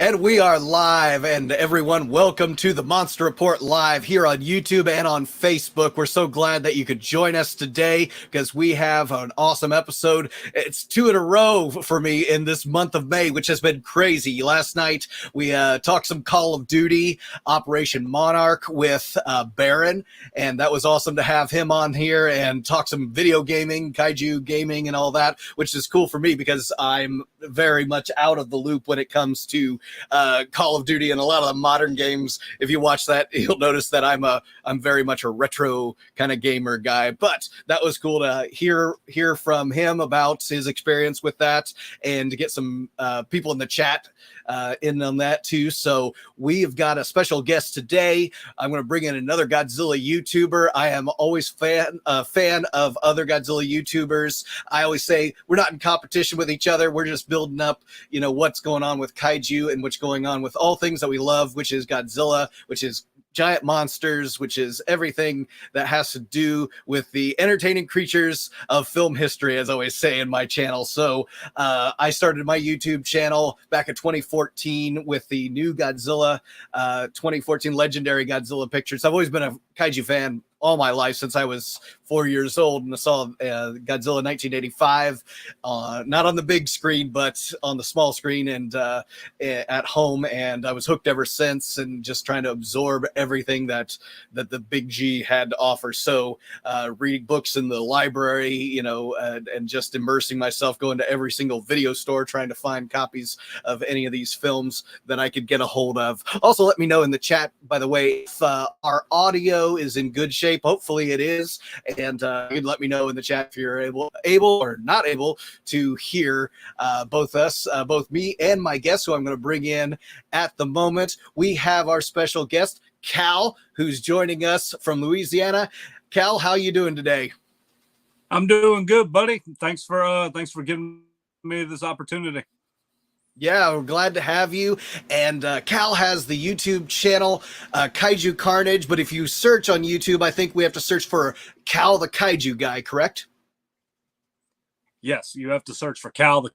And we are live, and everyone, welcome to the Monster Report live here on YouTube and on Facebook. We're so glad that you could join us today because we have an awesome episode. It's two in a row for me in this month of May, which has been crazy. Last night, we talked some Call of Duty, Operation Monarch with Baron, and that was awesome to have him on here and talk some video gaming, kaiju gaming, and all that, which is cool for me because I'm very much out of the loop when it comes to Call of Duty and a lot of the modern games. If you watch that, you'll notice that I'm very much a retro kind of gamer guy. But that was cool to hear from him about his experience with that and to get some people in the chat in on that too. So we've got a special guest today. I'm going to bring in another Godzilla YouTuber. I am always a fan of other Godzilla YouTubers. I always say we're not in competition with each other. We're just building up, what's going on with kaiju and what's going on with all things that we love, which is Godzilla, which is giant monsters, which is everything that has to do with the entertaining creatures of film history, as I always say in my channel. So I started my YouTube channel back in 2014 with the new Godzilla, 2014 Legendary Godzilla pictures. I've always been a kaiju fan all my life since I was 4 years old, and I saw Godzilla 1985, not on the big screen, but on the small screen and at home, and I was hooked ever since, and just trying to absorb everything that the Big G had to offer. So reading books in the library, and just immersing myself, going to every single video store, trying to find copies of any of these films that I could get a hold of. Also, let me know in the chat, by the way, if our audio is in good shape. Hopefully it is, and you can let me know in the chat if you're able or not able to hear both me and my guest, who I'm going to bring in at the moment. We have our special guest, Kal, who's joining us from Louisiana. Kal, how you doing today? I'm doing good, buddy. Thanks for giving me this opportunity. Yeah, we're glad to have you. And Kal has the YouTube channel, Kaiju Carnage. But if you search on YouTube, I think we have to search for Kal the Kaiju Guy, correct? Yes, you have to search for Kal the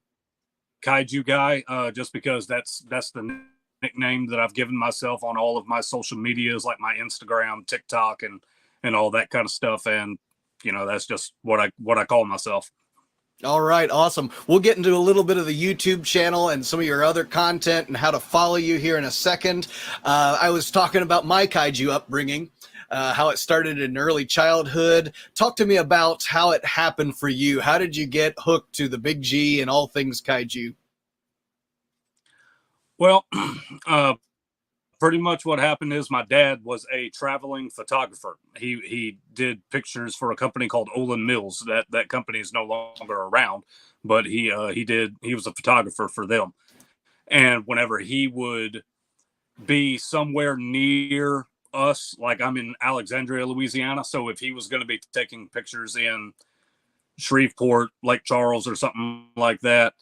Kaiju Guy, just because that's the nickname that I've given myself on all of my social medias, like my Instagram, TikTok, and all that kind of stuff. And that's just what I call myself. All right, awesome. We'll get into a little bit of the YouTube channel and some of your other content and how to follow you here in a second. I was talking about my kaiju upbringing, how it started in early childhood. Talk to me about how it happened for you. How did you get hooked to the Big G and all things kaiju? Well, pretty much what happened is my dad was a traveling photographer. He did pictures for a company called Olin Mills. That company is no longer around, but he was a photographer for them. And whenever he would be somewhere near us, like I'm in Alexandria, Louisiana, so if he was going to be taking pictures in Shreveport, Lake Charles, or something like that,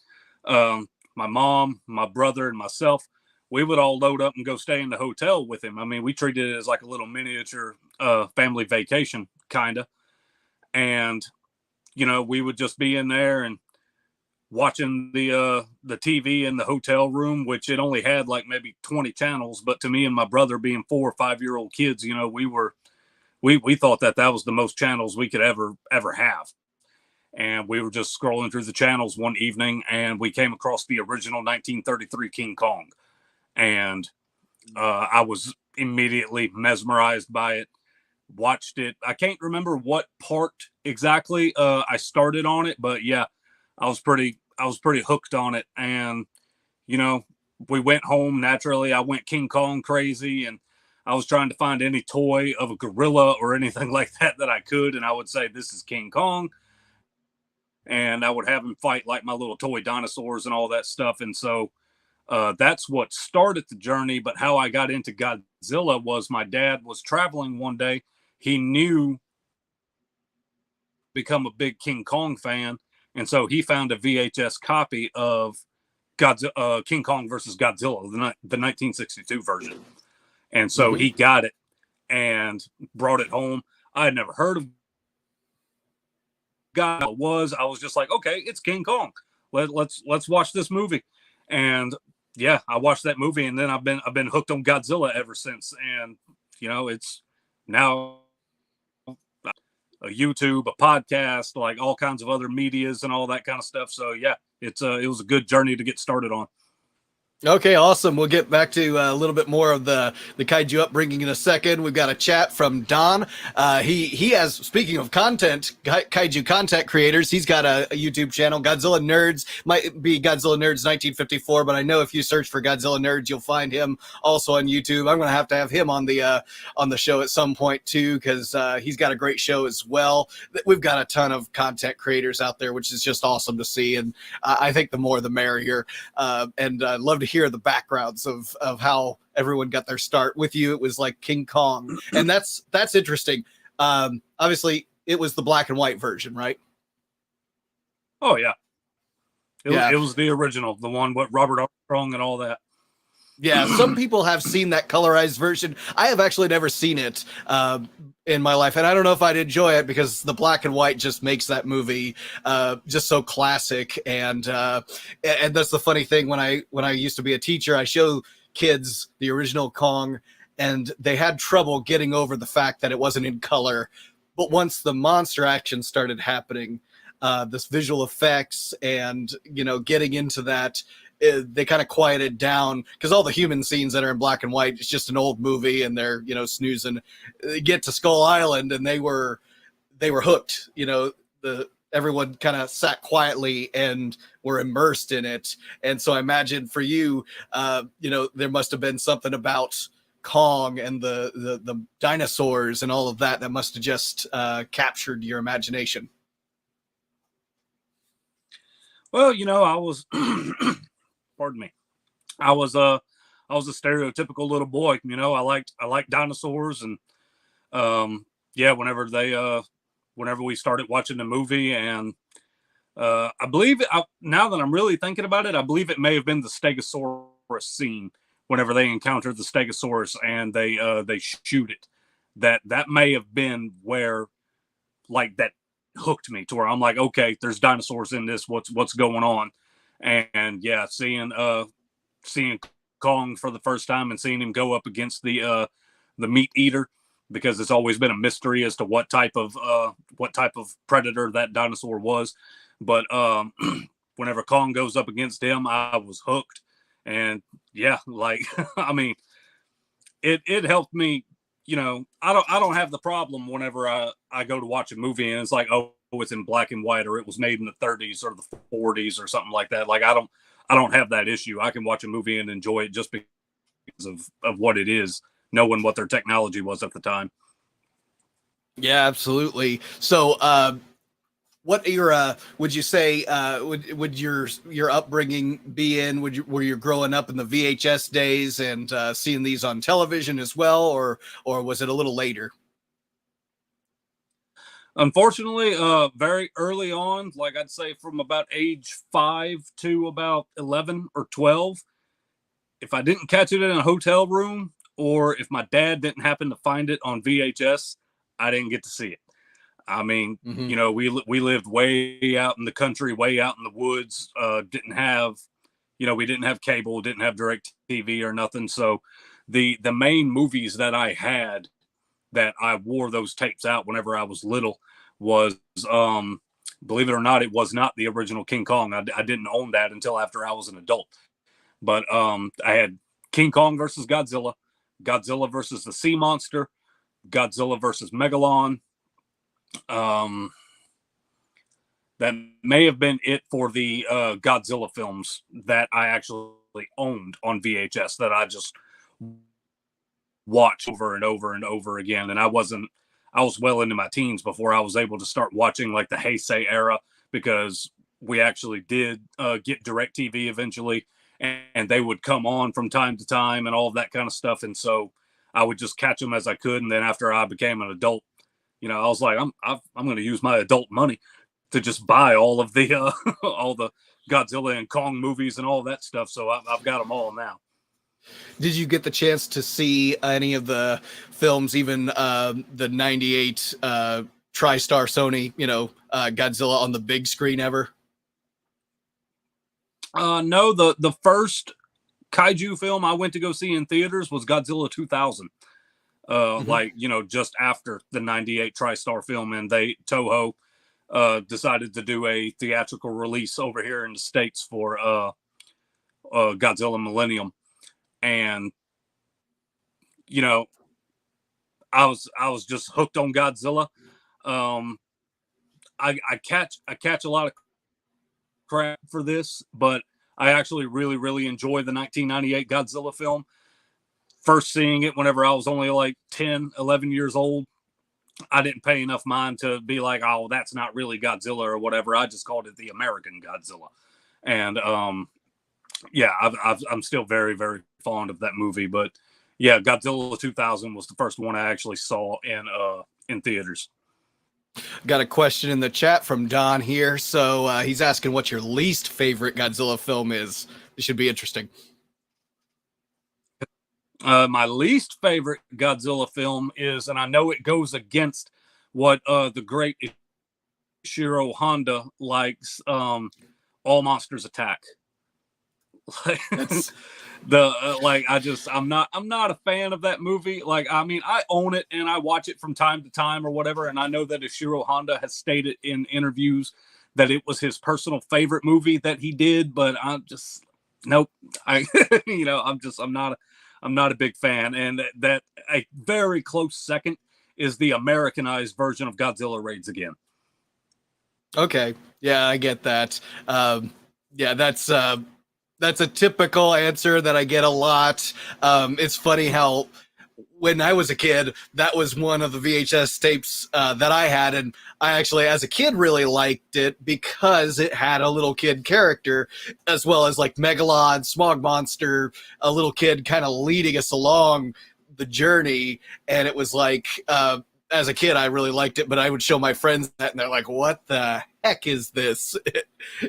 my mom, my brother, and myself, we would all load up and go stay in the hotel with him. I mean, we treated it as like a little miniature family vacation, kind of. And, we would just be in there and watching the TV in the hotel room, which it only had like maybe 20 channels. But to me and my brother, being 4 or 5 year old kids, we thought that was the most channels we could ever have. And we were just scrolling through the channels one evening, and we came across the original 1933 King Kong. And I was immediately mesmerized by it, watched it. I can't remember what part exactly I started on it, but yeah, I was pretty hooked on it. And, we went home. Naturally, I went King Kong crazy, and I was trying to find any toy of a gorilla or anything like that I could. And I would say, this is King Kong. And I would have him fight like my little toy dinosaurs and all that stuff. And so that's what started the journey. But how I got into Godzilla was my dad was traveling one day. He knew become a big King Kong fan. And so he found a VHS copy of King Kong versus Godzilla, the 1962 version. And so he got it and brought it home. I had never heard of I was just like, okay, it's King Kong. Let's watch this movie. And yeah, I watched that movie, and then I've been hooked on Godzilla ever since. And it's now a YouTube, a podcast, like all kinds of other medias and all that kind of stuff. So yeah, it was a good journey to get started on. Okay, awesome. We'll get back to a little bit more of the kaiju upbringing in a second. We've got a chat from Don. He has, speaking of content, kaiju content creators, he's got a YouTube channel, Godzilla Nerds. Might be Godzilla Nerds 1954, but I know if you search for Godzilla Nerds, you'll find him also on YouTube. I'm going to have him on the show at some point too, because he's got a great show as well. We've got a ton of content creators out there, which is just awesome to see, and I think the more the merrier. And I'd love to hear the backgrounds of how everyone got their start. With you, it was like King Kong, and that's interesting. Obviously it was the black and white version, right? Oh yeah, it was the original, the one with Robert Armstrong and all that. Yeah, some people have seen that colorized version. I have actually never seen it in my life, and I don't know if I'd enjoy it, because the black and white just makes that movie just so classic. And that's the funny thing. When I used to be a teacher, I show kids the original Kong, and they had trouble getting over the fact that it wasn't in color. But once the monster action started happening, this visual effects and getting into that, they kind of quieted down, because all the human scenes that are in black and white, it's just an old movie, and they're snoozing. They get to Skull Island, and they were hooked. Everyone kind of sat quietly and were immersed in it. And so I imagine for you, there must have been something about Kong and the dinosaurs and all of that must have just captured your imagination. Well, I was pardon me. I was a stereotypical little boy. I liked dinosaurs, and yeah, whenever we started watching the movie, and I believe now that I'm really thinking about it, I believe it may have been the Stegosaurus scene, whenever they encounter the Stegosaurus and they shoot it. That may have been where, like, that hooked me to where I'm like, okay, there's dinosaurs in this. What's going on? And yeah, seeing Kong for the first time and seeing him go up against the meat eater, because it's always been a mystery as to what type of predator that dinosaur was. But whenever Kong goes up against him, I was hooked. And yeah, like I mean, it helped me. I don't have the problem whenever I go to watch a movie and it's like, oh, it's in black and white, or it was made in the 30s or the 40s or something like that. Like I don't have that issue. I can watch a movie and enjoy it just because of what it is, knowing what their technology was at the time. Yeah, absolutely. So what would you say would your upbringing be in? Were you growing up in the VHS days and seeing these on television as well, or was it a little later? Unfortunately, very early on, like I'd say from about age 5 to about 11 or 12, if I didn't catch it in a hotel room, or if my dad didn't happen to find it on VHS, I didn't get to see it. I mean, we lived way out in the country, way out in the woods. Didn't have, we didn't have cable, didn't have direct TV or nothing. So the main movies that I had that I wore those tapes out whenever I was little was, believe it or not, it was not the original King Kong. I didn't own that until after I was an adult. But I had King Kong versus Godzilla, Godzilla versus the Sea Monster, Godzilla versus Megalon. That may have been it for the Godzilla films that I actually owned on VHS, that I just watch over and over and over again. And I was well into my teens before I was able to start watching like the Heisei era, because we actually did get DirecTV eventually, and they would come on from time to time and all of that kind of stuff. And so I would just catch them as I could. And then after I became an adult, I was like, I'm going to use my adult money to just buy all of the all the Godzilla and Kong movies and all that stuff. So I've got them all now. Did you get the chance to see any of the films, even the 98 TriStar Sony, Godzilla on the big screen ever? No, the first kaiju film I went to go see in theaters was Godzilla 2000. Like, you know, just after the 98 TriStar film, and Toho decided to do a theatrical release over here in the States for Godzilla Millennium. And, you know, I was just hooked on Godzilla. I catch a lot of crap for this, but I actually really enjoy the 1998 Godzilla film. First seeing it whenever I was only like 10, 11 years old, I didn't pay enough mind to be like, oh, that's not really Godzilla or whatever. I just called it the American Godzilla. And yeah, I'm still very fond of that movie. But yeah, Godzilla 2000 was the first one I actually saw in theaters. Got a question in the chat from Don here. So he's asking what your least favorite Godzilla film is. It should be interesting. My least favorite Godzilla film is, and I know it goes against what the great Ishiro Honda likes, All Monsters Attack. I'm not a fan of that movie. Like, I mean, I own it and I watch it from time to time or whatever, and I know that Ishiro Honda has stated in interviews that it was his personal favorite movie that he did, but I'm just nope. You know, I'm not a big fan. And that a very close second is the Americanized version of Godzilla Raids Again. Okay. Yeah, I get that. Yeah, that's a typical answer that I get a lot. It's funny how when I was a kid, that was one of the VHS tapes that I had. And I actually, as a kid, really liked it because it had a little kid character, as well as like Megalon, Smog Monster, a little kid kind of leading us along the journey. And it was like, as a kid, I really liked it, but I would show my friends that and they're like, what the heck is this?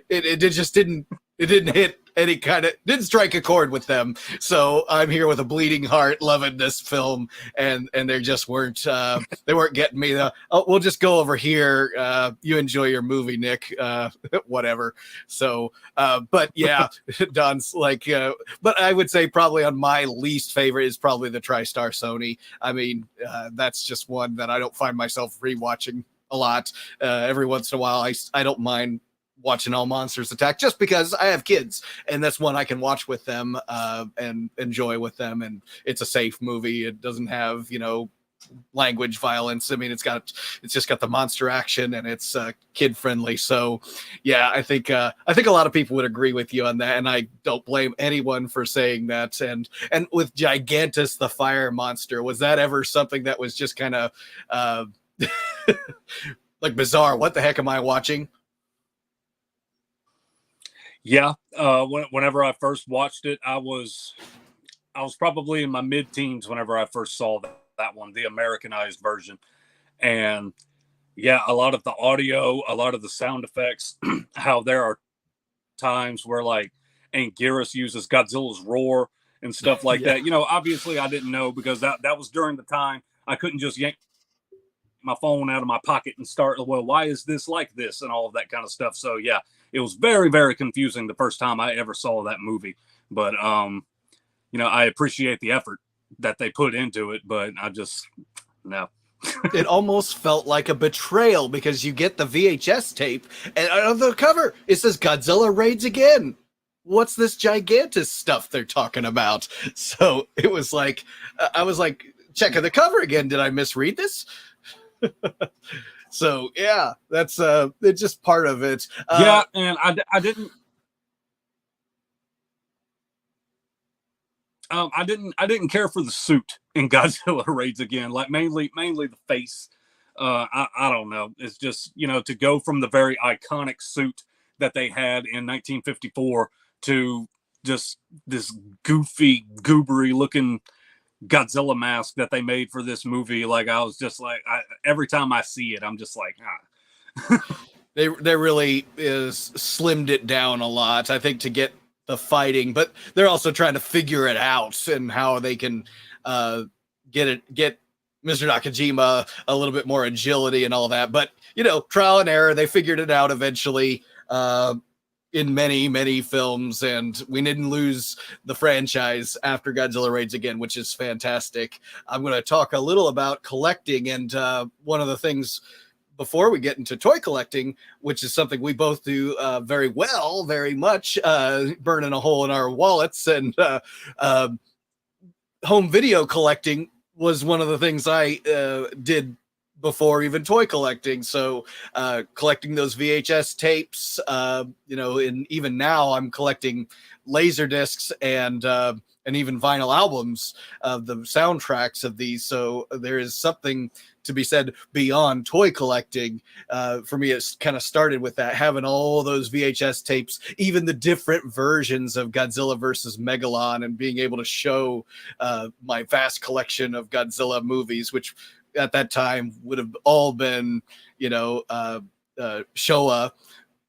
It just didn't hit any kind of, didn't strike a chord with them. So I'm here with a bleeding heart loving this film, and they just weren't they weren't getting me. We'll just go over here, you enjoy your movie, Nick, whatever. So but yeah, Don's like but I would say probably on my least favorite is probably the TriStar Sony. I mean, that's just one that I don't find myself rewatching a lot. Every once in a while I don't mind watching All Monsters Attack just because I have kids and that's one I can watch with them and enjoy with them, and it's a safe movie. It doesn't have, you know, language violence. I mean, it's just got the monster action and it's kid friendly. So yeah, I think a lot of people would agree with you on that, and I don't blame anyone for saying that. And with Gigantus the fire monster, was that ever something that was just kind of like bizarre? What the heck am I watching? Yeah, whenever I first watched it, I was probably in my mid-teens whenever I first saw that one, the Americanized version. And yeah, a lot of the audio, a lot of the sound effects, how there are times where like Anguirus uses Godzilla's roar and stuff like that. You know, obviously I didn't know because that was during the time I couldn't just yank my phone out of my pocket and start, well, why is this like this and all of that kind of stuff. So yeah, it was very confusing the first time I ever saw that movie. But you know, I appreciate the effort that they put into it, but I just no. It almost felt like a betrayal because you get the VHS tape and on the cover it says Godzilla Raids Again. What's this Gigantus stuff they're talking about? So it was like, I was like, checking the cover again. Did I misread this? So yeah, that's it's just part of it. Yeah, and I didn't care for the suit in Godzilla Raids Again. Like mainly the face. I don't know. It's just, you know, to go from the very iconic suit that they had in 1954 to just this goofy, goobery looking Godzilla mask that they made for this movie. Like, I was just like, every time I see it, I'm just like, They really is slimmed it down a lot, I think, to get the fighting, but they're also trying to figure it out and how they can get Mr. Nakajima a little bit more agility and all that. But, you know, trial and error, they figured it out eventually. in many films, and we didn't lose the franchise after Godzilla Raids Again, which is fantastic. I'm going to talk a little about collecting, and one of the things before we get into toy collecting, which is something we both do very well, very much, burning a hole in our wallets, and home video collecting was one of the things I did before even toy collecting. So collecting those VHS tapes, and even now I'm collecting laser discs and even vinyl albums of the soundtracks of these. So there is something to be said beyond toy collecting. For me, it's kind of started with that, having all those VHS tapes, even the different versions of Godzilla versus Megalon, and being able to show my vast collection of Godzilla movies, which at that time would have all been, Showa,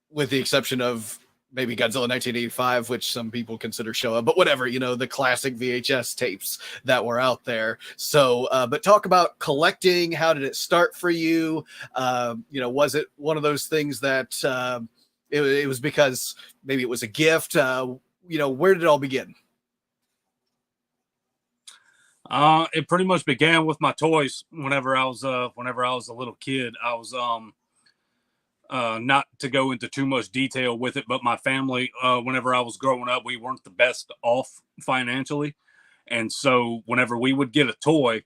with the exception of maybe Godzilla 1985, which some people consider Showa, but whatever, the classic VHS tapes that were out there. So, but talk about collecting. How did it start for you? Was it one of those things that it was because maybe it was a gift? Where did it all begin? It pretty much began with my toys. Whenever I was a little kid, I was not to go into too much detail with it, but my family, whenever I was growing up, we weren't the best off financially, and so whenever we would get a toy,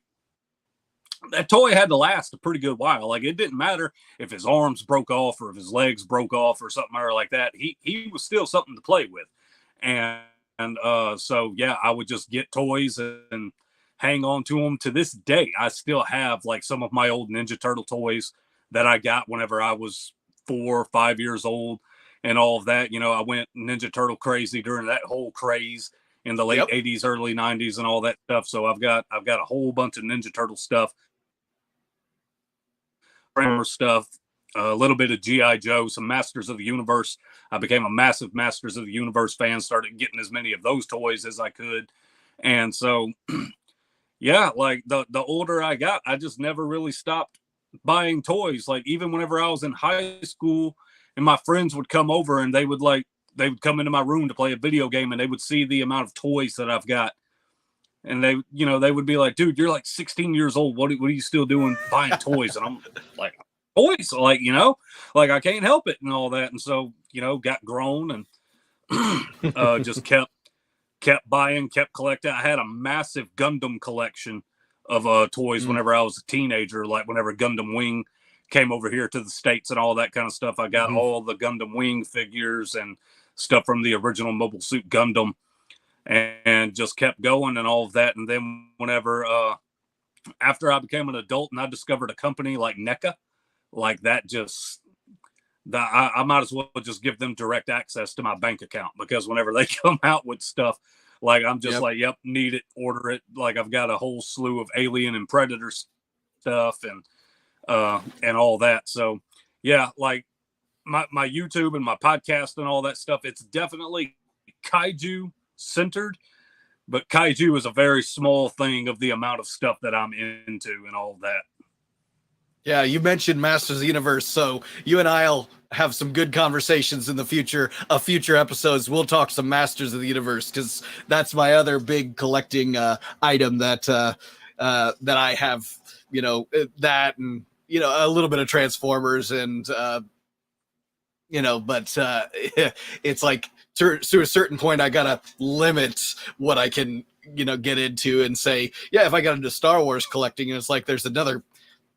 that toy had to last a pretty good while. Like, it didn't matter if his arms broke off or if his legs broke off or something like that. He was still something to play with, and so yeah, I would just get toys and hang on to them. To this day, I still have like some of my old Ninja Turtle toys that I got whenever I was 4 or 5 years old and all of that. I went Ninja Turtle crazy during that whole craze in the late 80s, early 90s and all that stuff. So I've got a whole bunch of Ninja Turtle stuff, stuff, a little bit of G.I. Joe, some Masters of the Universe. I became a massive Masters of the Universe fan, started getting as many of those toys as I could. And so, yeah, like the older I got, I just never really stopped buying toys. Like, even whenever I was in high school and my friends would come over and they would come into my room to play a video game, and they would see the amount of toys that I've got. And they would be like, dude, you're like 16 years old. What are you still doing buying toys? And I'm like, toys, like, like I can't help it and all that. And so, got grown and just kept buying, kept collecting. I had a massive Gundam collection of toys whenever I was a teenager, like whenever Gundam Wing came over here to the States and all that kind of stuff. I got all the Gundam Wing figures and stuff from the original Mobile Suit Gundam, and just kept going and all of that. And then whenever after I became an adult and I discovered a company like NECA, like that, I might as well just give them direct access to my bank account, because whenever they come out with stuff, like, I'm just like, yep, need it, order it. Like, I've got a whole slew of Alien and Predator stuff and all that. So yeah, like my YouTube and my podcast and all that stuff, it's definitely kaiju centered, but kaiju is a very small thing of the amount of stuff that I'm into and all that. Yeah, you mentioned Masters of the Universe, so you and I'll have some good conversations in the future. Future episodes, we'll talk some Masters of the Universe, because that's my other big collecting item that I have. That, and a little bit of Transformers, and but it's like to a certain point, I gotta limit what I can get into, and say, yeah, if I got into Star Wars collecting, and it's like there's another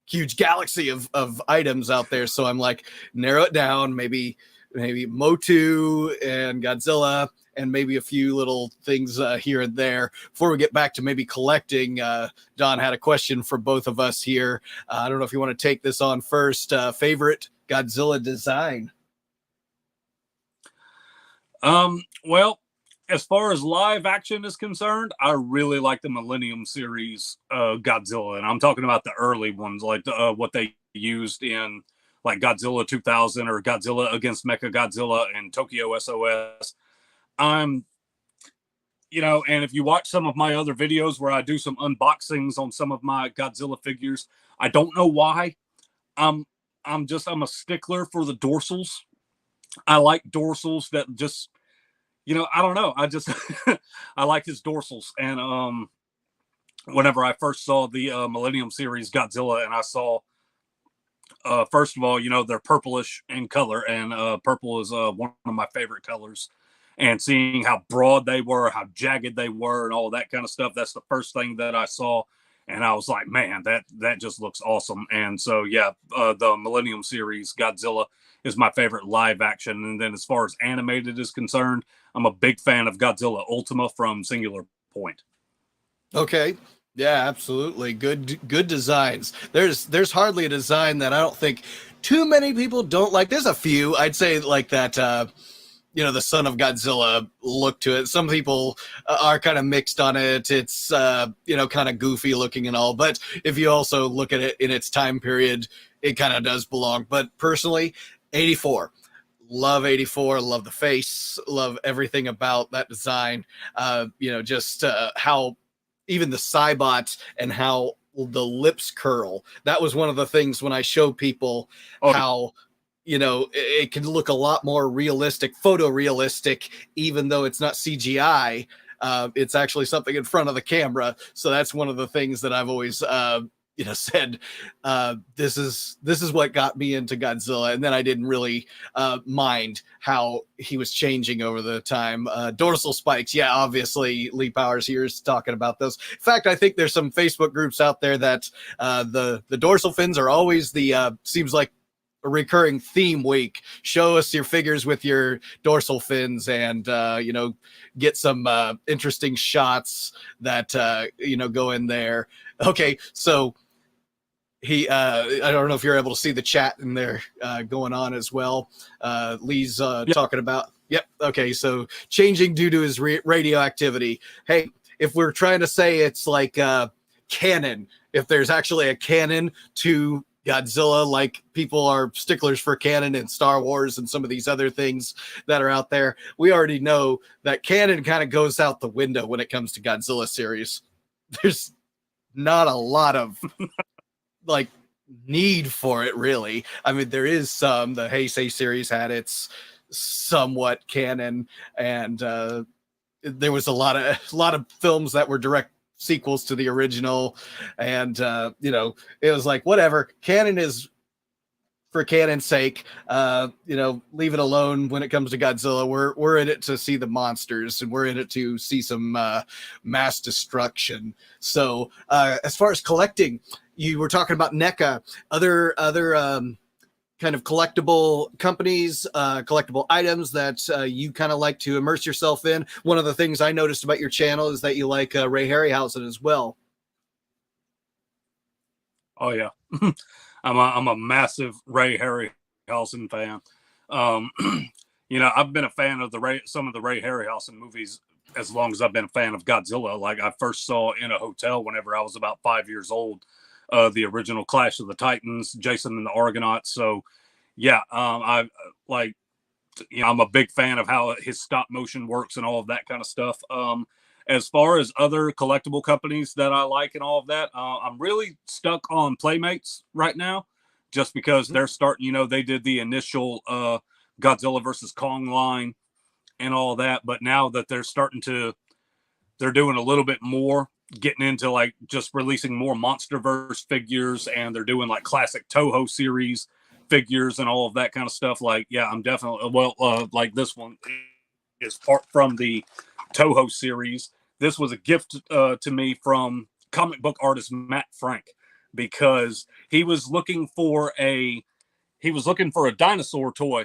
huge galaxy of items out there. So I'm like, narrow it down, maybe Motu and Godzilla, and maybe a few little things here and there. Before we get back to maybe collecting, Don had a question for both of us here. I don't know if you want to take this on first. Favorite Godzilla design? Well, as far as live action is concerned, I really like the Millennium series Godzilla, and I'm talking about the early ones, like what they used in like Godzilla 2000 or Godzilla against Mechagodzilla and Tokyo SOS. And if you watch some of my other videos where I do some unboxings on some of my Godzilla figures, I don't know why, I'm a stickler for the dorsals. I like dorsals that just, I don't know. I just I like his dorsals. And whenever I first saw the Millennium series Godzilla, and I saw first of all, they're purplish in color, and purple is one of my favorite colors. And seeing how broad they were, how jagged they were, and all that kind of stuff, that's the first thing that I saw. And I was like, man, that just looks awesome. And so, yeah, the Millennium series Godzilla is my favorite live action. And then as far as animated is concerned, I'm a big fan of Godzilla Ultima from Singular Point. Okay. Yeah, absolutely. Good designs. There's hardly a design that I don't think too many people don't like. There's a few. I'd say like that the Son of Godzilla look to it. Some people are kind of mixed on it. It's kind of goofy looking and all, but if you also look at it in its time period, it kind of does belong. But personally, 84. Love 84, love the face, love everything about that design. Just how even the Cybot and how the lips curl. That was one of the things when I show people how, it can look a lot more realistic, photorealistic, even though it's not CGI. It's actually something in front of the camera. So that's one of the things that I've always, said, this is what got me into Godzilla. And then I didn't really mind how he was changing over the time. Dorsal spikes. Yeah, obviously Lee Powers here is talking about those. In fact, I think there's some Facebook groups out there that the dorsal fins are always seems like a recurring theme week. Show us your figures with your dorsal fins and, get some interesting shots that, go in there. Okay. So, I don't know if you're able to see the chat in there going on as well. Lee's talking about, yep. Okay. So changing due to his radioactivity. Hey, if we're trying to say it's like canon, if there's actually a canon to Godzilla, like people are sticklers for canon in Star Wars and some of these other things that are out there, we already know that canon kind of goes out the window when it comes to Godzilla series. There's not a lot of like need for it, really. I mean, there is some. The Heisei series had its somewhat canon, and there was a lot of films that were direct sequels to the original, and it was like whatever. Canon is for canon's sake. Leave it alone when it comes to Godzilla. We're in it to see the monsters, and we're in it to see some mass destruction. So as far as collecting, you were talking about NECA, other kind of collectible companies, collectible items that you kind of like to immerse yourself in. One of the things I noticed about your channel is that you like Ray Harryhausen as well. Oh yeah, I'm a massive Ray Harryhausen fan. I've been a fan of some of the Ray Harryhausen movies as long as I've been a fan of Godzilla. Like I first saw in a hotel whenever I was about 5 years old, the original Clash of the Titans, Jason and the Argonauts. So yeah, I'm a big fan of how his stop motion works and all of that kind of stuff. As far as other collectible companies that I like and all of that, I'm really stuck on Playmates right now, just because they're starting, they did the initial Godzilla versus Kong line and all that. But now that they're doing a little bit more, getting into like just releasing more Monsterverse figures, and they're doing like classic Toho series figures and all of that kind of stuff. Like, yeah, I'm definitely, like this one is part from the Toho series. This was a gift to me from comic book artist Matt Frank, because he was looking for a dinosaur toy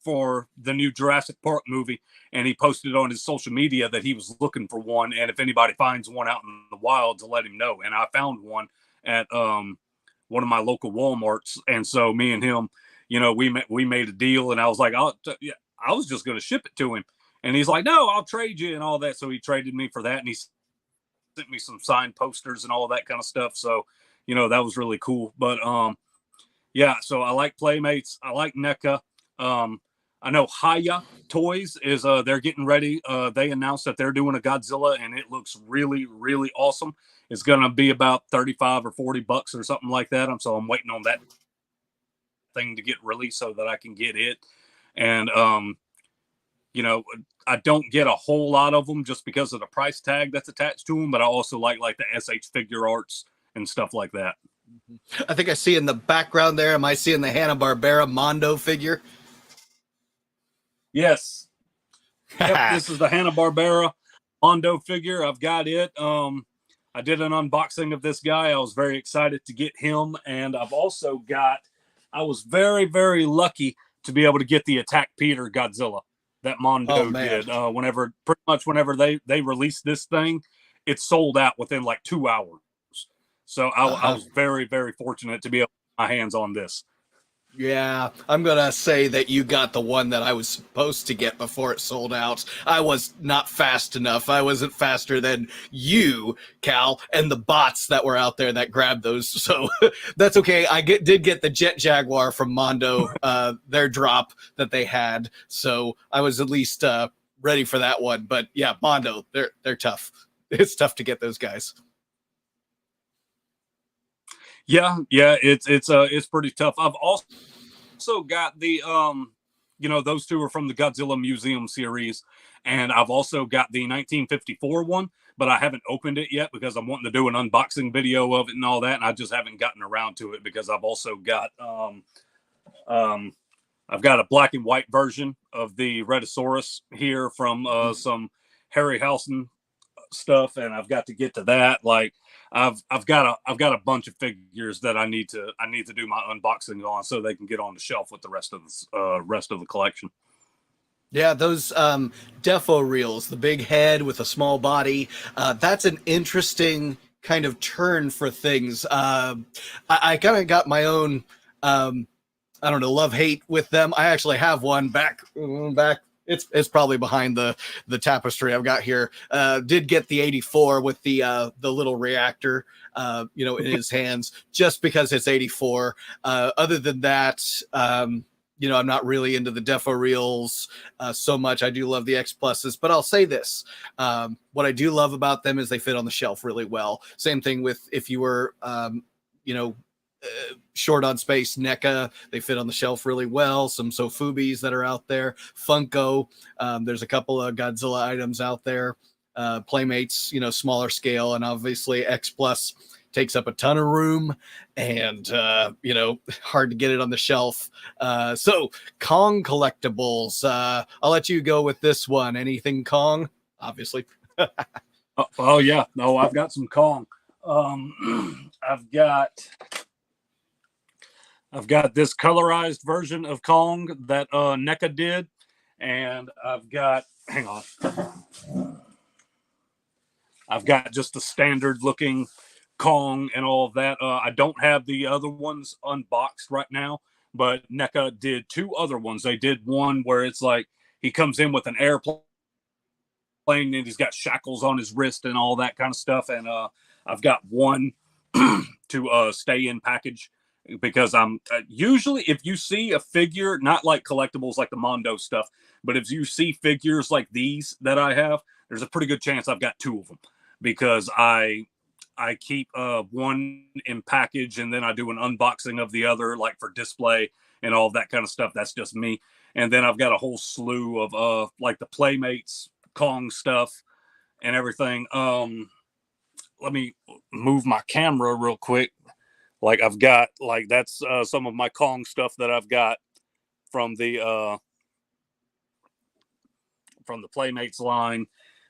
for the new Jurassic Park movie, and he posted on his social media that he was looking for one, and if anybody finds one out in the wild to let him know. And I found one at one of my local Walmarts, and so me and him, we made a deal, and I was like, I was just going to ship it to him. And he's like, no, I'll trade you and all that. So he traded me for that. And he sent me some signed posters and all that kind of stuff. So, that was really cool. But, yeah, so I like Playmates. I like NECA. I know Haya Toys is, they're getting ready. They announced that they're doing a Godzilla, and it looks really, really awesome. It's going to be about $35 or $40 or something like that. So I'm waiting on that thing to get released so that I can get it. And you know, I don't get a whole lot of them just because of the price tag that's attached to them, but I also like the SH figure arts and stuff like that. I think I see in the background there. Am I seeing the Hanna-Barbera Mondo figure? Yes. Yep, this is the Hanna-Barbera Mondo figure. I've got it. I did an unboxing of this guy. I was very excited to get him, and I've also got. I was very, very lucky to be able to get the Attack Peter Godzilla that Mondo did. Pretty much whenever they released this thing, it sold out within like 2 hours. So I was very, very fortunate to be able to get my hands on this. Yeah, I'm going to say that you got the one that I was supposed to get before it sold out. I was not fast enough. I wasn't faster than you, Kal, and the bots that were out there that grabbed those. So that's okay. I did get the Jet Jaguar from Mondo, their drop that they had. So I was at least ready for that one. But yeah, Mondo, they're tough. It's tough to get those guys. Yeah, it's pretty tough. I've also got the those two are from the Godzilla Museum series, and I've also got the 1954 one, but I haven't opened it yet because I'm wanting to do an unboxing video of it and all that, and I just haven't gotten around to it because I've also got I've got a black and white version of the Rhedosaurus here from some Harryhausen stuff, and I've got to get to that. Like I've got a bunch of figures that I need to do my unboxing on so they can get on the shelf with the rest of the collection. Yeah, those defo reels, the big head with a small body, that's an interesting kind of turn for things. I kind of got my own I don't know, love-hate with them. I actually have one back. It's probably behind the tapestry I've got here. Did get the 84 with the little reactor, in his hands, just because it's 84. Other than that, I'm not really into the defo reels so much. I do love the X pluses, but I'll say this: what I do love about them is they fit on the shelf really well. Same thing with if you were, short on space, NECA, they fit on the shelf really well. Some Sofubis that are out there, Funko, there's a couple of Godzilla items out there, Playmates, smaller scale, and obviously X Plus takes up a ton of room and hard to get it on the shelf. So Kong collectibles, I'll let you go with this one. Anything Kong, obviously. Oh yeah, no, I've got some Kong. I've got this colorized version of Kong that NECA did, and I've got just the standard looking Kong and all of that. I don't have the other ones unboxed right now, but NECA did two other ones. They did one where it's like he comes in with an airplane and he's got shackles on his wrist and all that kind of stuff. And I've got one to stay in package, because I'm usually, if you see a figure, not like collectibles like the Mondo stuff, but if you see figures like these that I have, there's a pretty good chance I've got two of them, because I keep one in package and then I do an unboxing of the other, like for display and all of that kind of stuff. That's just me. And then I've got a whole slew of like the Playmates Kong stuff and everything. Let me move my camera real quick. Like I've got, like, that's some of my Kong stuff that I've got from the Playmates line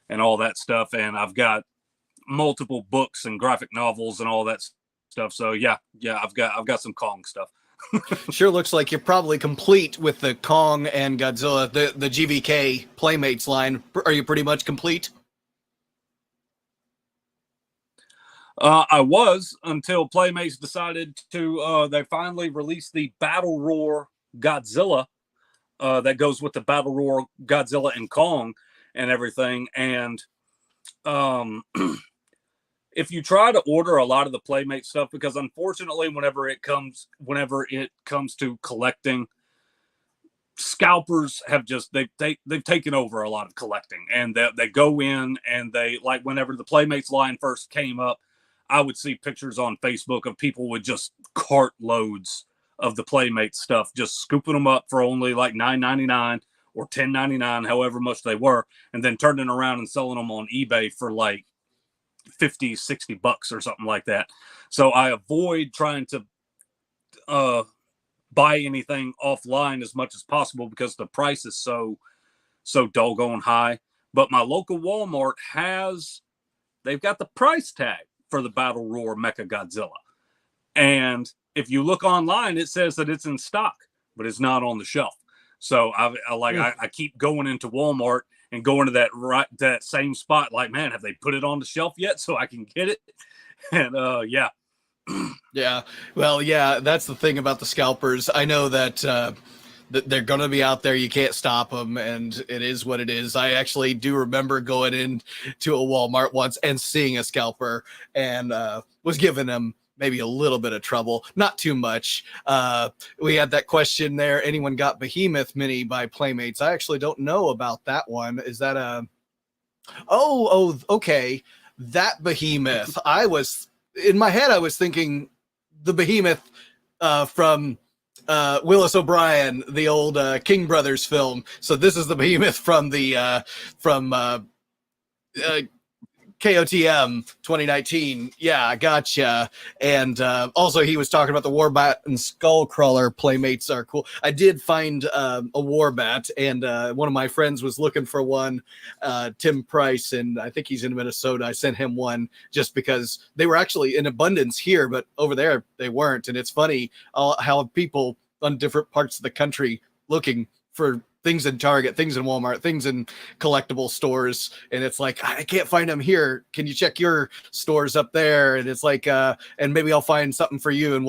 and all that stuff. And I've got multiple books and graphic novels and all that stuff. So yeah, I've got some Kong stuff. Sure looks like you're probably complete with the Kong and Godzilla, the GVK Playmates line. Are you pretty much complete? I was, until Playmates decided to, they finally released the Battle Roar Godzilla that goes with the Battle Roar Godzilla and Kong and everything. And if you try to order a lot of the Playmate stuff, because unfortunately, whenever it comes to collecting, scalpers have just they've taken over a lot of collecting, and they go in and they, like, whenever the Playmates line first came up, I would see pictures on Facebook of people with just cart loads of the Playmate stuff, just scooping them up for only like $9.99 or $10.99, however much they were, and then turning around and selling them on eBay for like 50, 60 bucks or something like that. So I avoid trying to buy anything offline as much as possible because the price is so doggone high. But my local Walmart they've got the price tag for the Battle Roar Mecha Godzilla. And if you look online, it says that it's in stock, but it's not on the shelf. So I keep going into Walmart and going to that same spot. Like, man, have they put it on the shelf yet so I can get it? And yeah. Yeah. Well, yeah, that's the thing about the scalpers. I know that they're going to be out there. You can't stop them, and it is what it is. I actually do remember going into a Walmart once and seeing a scalper, and was giving them maybe a little bit of trouble, not too much. We had that question there. Anyone got Behemoth Mini by Playmates? I actually don't know about that one. Is that a... Oh, okay. That Behemoth. In my head, I was thinking the Behemoth from Willis O'Brien, the old King Brothers film. So this is the Behemoth from the KOTM 2019. Yeah, I gotcha. And also he was talking about the Warbat and Skullcrawler Playmates are cool. I did find a Warbat, and one of my friends was looking for one, Tim Price, and I think he's in Minnesota. I sent him one just because they were actually in abundance here, but over there they weren't. And it's funny how people on different parts of the country looking for things in Target, things in Walmart, things in collectible stores, and it's like, I can't find them here. Can you check your stores up there? And it's like, and maybe I'll find something for you, and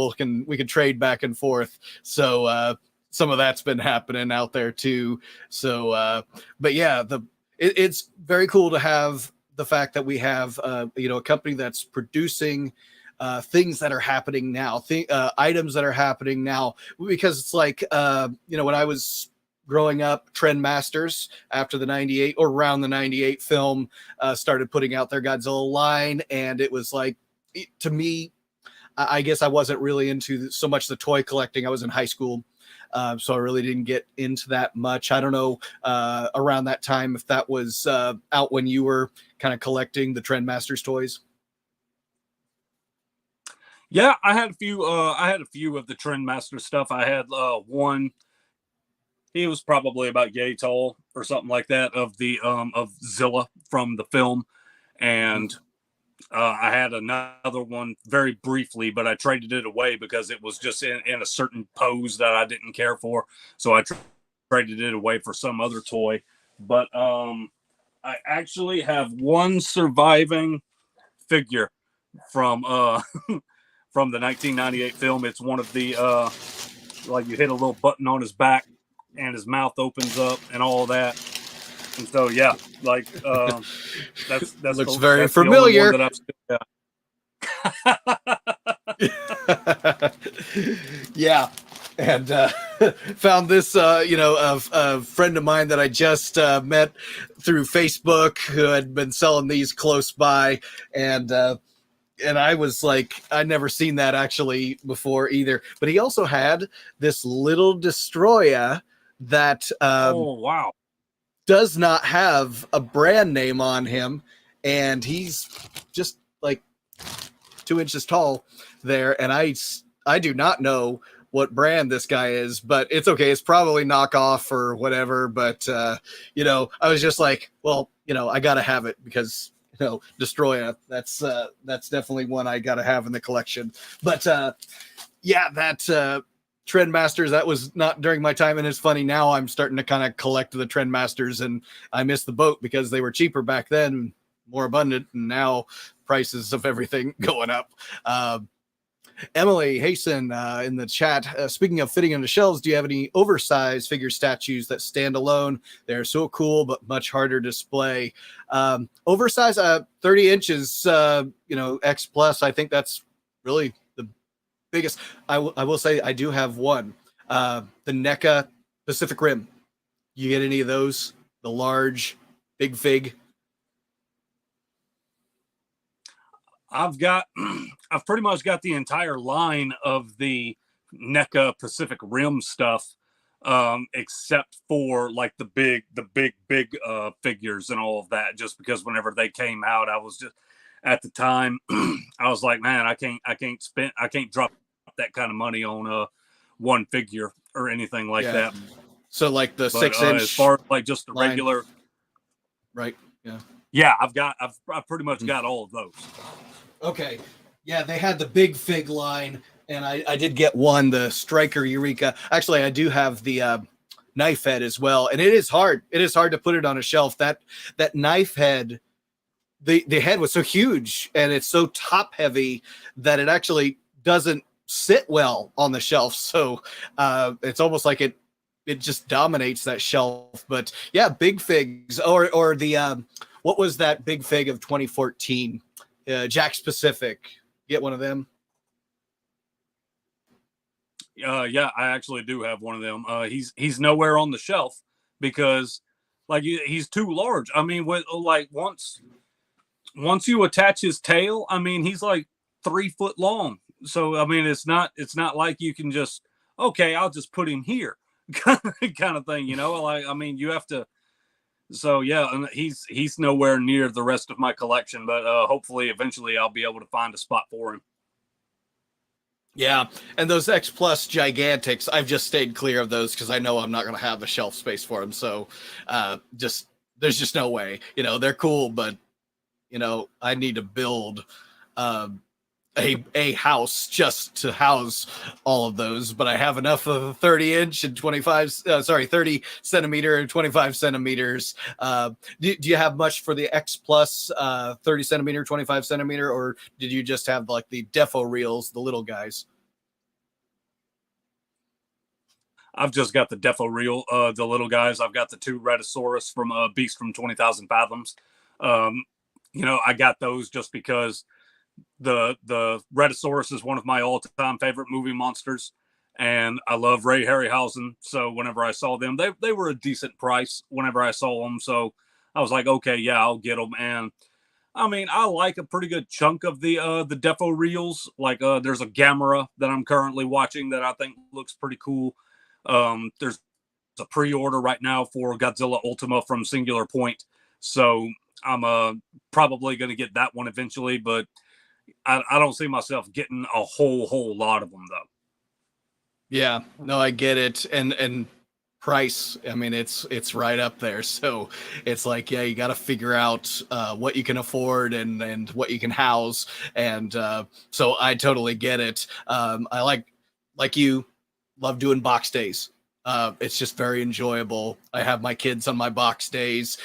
we can trade back and forth. So some of that's been happening out there too. So, but yeah, it's very cool to have the fact that we have a company that's producing things that are happening now, items that are happening now, because it's like, when I was growing up, Trendmasters, after the 98 or around the 98 film, started putting out their Godzilla line. And it was like, to me, I guess I wasn't really into so much the toy collecting. I was in high school. So I really didn't get into that much. I don't know around that time if that was out when you were kind of collecting the Trendmasters toys. Yeah, I had a few of the Trendmaster stuff. I had one. He was probably about yay tall or something like that, of the of Zilla from the film. And I had another one very briefly, but I traded it away because it was just in a certain pose that I didn't care for. So I traded it away for some other toy. But I actually have one surviving figure from from the 1998 film. It's one of the like, you hit a little button on his back and his mouth opens up and all that. And so, yeah, like that's looks very familiar. Yeah. And found this, a friend of mine that I just met through Facebook, who had been selling these close by, and I was like, I'd never seen that actually before either. But he also had this little Destroyer that oh wow, does not have a brand name on him, and he's just like 2 inches tall there. And I do not know what brand this guy is, but it's okay. It's probably knockoff or whatever. But I was just like, well, I gotta have it because Destroyer. That's definitely one I gotta have in the collection. But yeah, that Trendmasters, that was not during my time, and it's funny now I'm starting to kind of collect the Trendmasters, and I missed the boat because they were cheaper back then, more abundant, and now prices of everything going up. Emily Hasten in the chat, speaking of fitting on the shelves, do you have any oversized figure statues that stand alone? They're so cool, but much harder to display. Oversized, 30 inches, X plus. I think that's really the biggest. I will say I do have one. The NECA Pacific Rim. You get any of those? The large, big fig? I've pretty much got the entire line of the NECA Pacific Rim stuff, except for like the big figures and all of that. Just because whenever they came out, I was just at the time I was like, man, I can't drop that kind of money on one figure or anything like that. So like the But 6-inch as far as like just the line. regular, right? Yeah, I've pretty much got all of those. Okay. Yeah, they had the big fig line, and I did get one, the Striker Eureka. Actually, I do have the knife head as well, and it is hard. It is hard to put it on a shelf. That knife head, the head was so huge, and it's so top heavy that it actually doesn't sit well on the shelf. So it's almost like it just dominates that shelf. But yeah, big figs, or the what was that big fig of 2014? Jack's Pacific. Get one of them. Yeah, I actually do have one of them. He's nowhere on the shelf because like he's too large. I mean, like once you attach his tail, I mean, he's like 3 foot long. So I mean, it's not like you can just, okay, I'll just put him here kind of thing, you know? Like, I mean, you have to. So yeah, and he's nowhere near the rest of my collection, but hopefully eventually I'll be able to find a spot for him. Yeah, and those X Plus Gigantics, I've just stayed clear of those because I know I'm not going to have the shelf space for them. So there's just no way. You know, they're cool, but you know, I need to build a house just to house all of those, but I have enough of a 30-inch and 30 centimeter and 25 centimeters. Do you have much for the X Plus 30 centimeter, 25 centimeter, or did you just have like the Defo reels, the little guys? I've just got the Defo reel, the little guys. I've got the 2 Rhedosaurus from Beast from 20,000 Fathoms. You know, I got those just because the Rhedosaurus is one of my all-time favorite movie monsters, and I love Ray Harryhausen. So whenever I saw them, they were a decent price whenever I saw them. So I was like, okay, yeah, I'll get them. And I mean, I like a pretty good chunk of the Defo reels. Like there's a Gamera that I'm currently watching that I think looks pretty cool. There's a pre-order right now for Godzilla Ultima from Singular Point. So I'm probably going to get that one eventually, but I don't see myself getting a whole lot of them though. Yeah, no, I get it. And price, I mean, it's right up there. So it's like, yeah, you got to figure out what you can afford and what you can house. And so I totally get it. I like you love doing box days. It's just very enjoyable. I have my kids on my box days.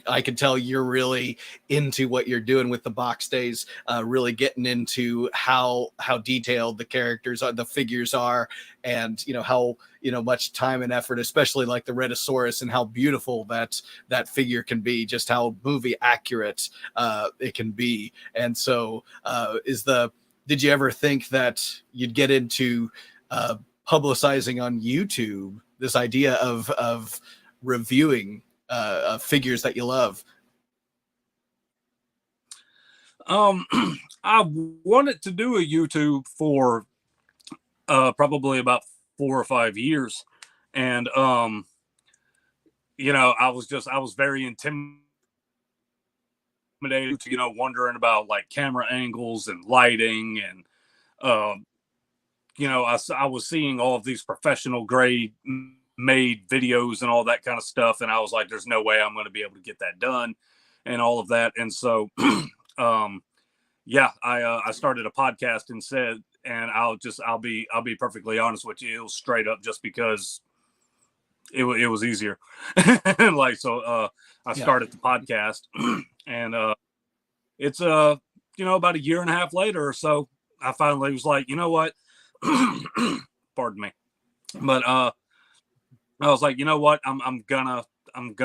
I can tell you're really into what you're doing with the box days, really getting into how detailed the characters are, the figures are, and how much time and effort, especially like the Rhedosaurus, and how beautiful that figure can be, just how movie accurate it can be. And so did you ever think that you'd get into publicizing on YouTube this idea of reviewing figures that you love? I wanted to do a YouTube for probably about 4 or 5 years, and I was very intimidated, wondering about like camera angles and lighting, and I was seeing all of these professional grade made videos and all that kind of stuff. And I was like, there's no way I'm going to be able to get that done and all of that. And so, I started a podcast and said, and I'll be perfectly honest with you. It was straight up just because it was easier. I started the podcast and it's about a year and a half later or so, I finally was like, you know what? Pardon me. But I was like, you know what? I'm gonna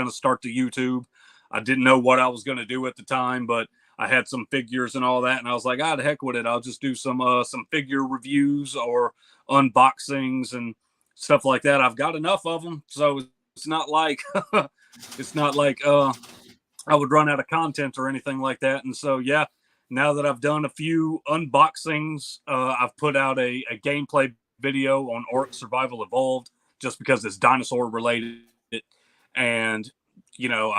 start the YouTube. I didn't know what I was gonna do at the time, but I had some figures and all that, and I was like, the heck with it. I'll just do some figure reviews or unboxings and stuff like that. I've got enough of them, so it's not like I would run out of content or anything like that. And so yeah, now that I've done a few unboxings, I've put out a gameplay video on Orc Survival Evolved just because it's dinosaur related, and you know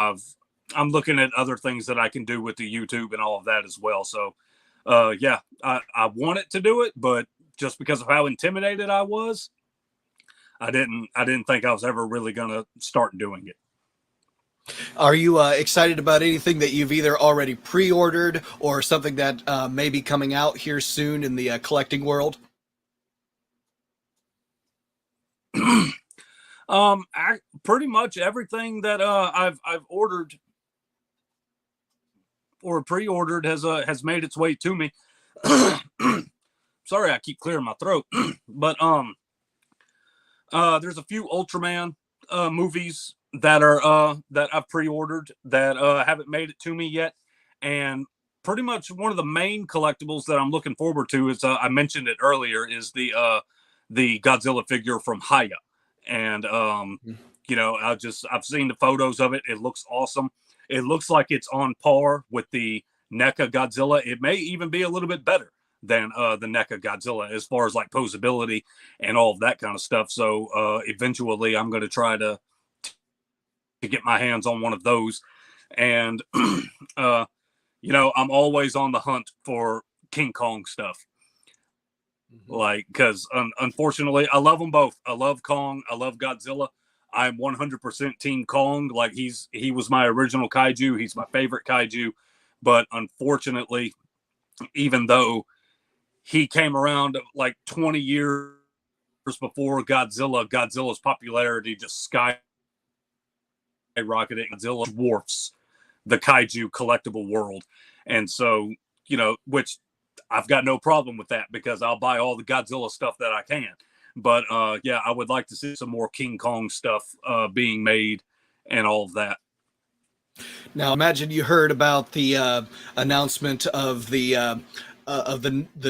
I'm looking at other things that I can do with the YouTube and all of that as well. So yeah, I wanted to do it, but just because of how intimidated I was, I didn't think I was ever really gonna start doing it. Are you excited about anything that you've either already pre-ordered or something that may be coming out here soon in the collecting world? Pretty much everything that I've ordered or pre-ordered has made its way to me. Sorry, I keep clearing my throat, but there's a few Ultraman movies that I've pre-ordered that haven't made it to me yet, and pretty much one of the main collectibles that I'm looking forward to is I mentioned it earlier, is the Godzilla figure from Haya, and you know, I've seen the photos of it. It looks awesome. It looks like it's on par with the NECA Godzilla. It may even be a little bit better than the NECA Godzilla as far as like posability and all of that kind of stuff. So eventually I'm going to try to get my hands on one of those. And, you know, I'm always on the hunt for King Kong stuff. Like, because unfortunately, I love them both. I love Kong. I love Godzilla. I'm 100% Team Kong. Like, he was my original kaiju. He's my favorite kaiju. But unfortunately, even though he came around like 20 years before Godzilla, Godzilla's popularity just skyrocketed. Godzilla dwarfs the kaiju collectible world. And so, you know, which I've got no problem with that because I'll buy all the Godzilla stuff that I can. But yeah, I would like to see some more King Kong stuff being made and all of that. Now, imagine you heard about the announcement of the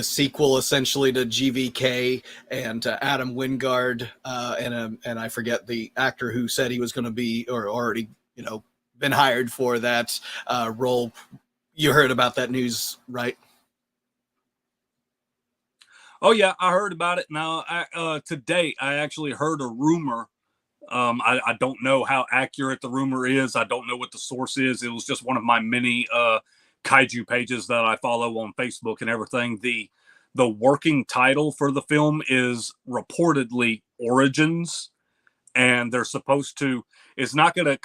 sequel, essentially, to GVK, and Adam Wingard, and I forget the actor who said he was going to be, or already, you know, been hired for that role. You heard about that news, right? Oh yeah, I heard about it. Now, today I actually heard a rumor. I don't know how accurate the rumor is. I don't know what the source is. It was just one of my many kaiju pages that I follow on Facebook and everything. The working title for the film is reportedly Origins, and they're supposed to. It's not going to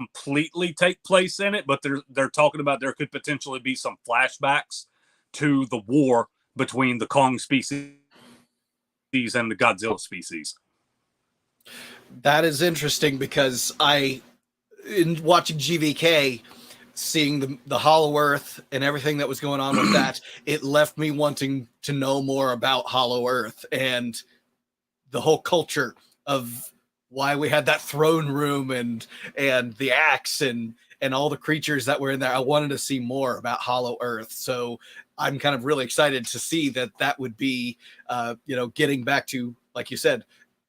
completely take place in it, but they're talking about there could potentially be some flashbacks to the war between the Kong species and the Godzilla species. That is interesting because in watching GVK, seeing the Hollow Earth and everything that was going on with that, it left me wanting to know more about Hollow Earth and the whole culture of why we had that throne room and the axe and all the creatures that were in there. I wanted to see more about Hollow Earth. So I'm kind of really excited to see that would be, you know, getting back to, like you said,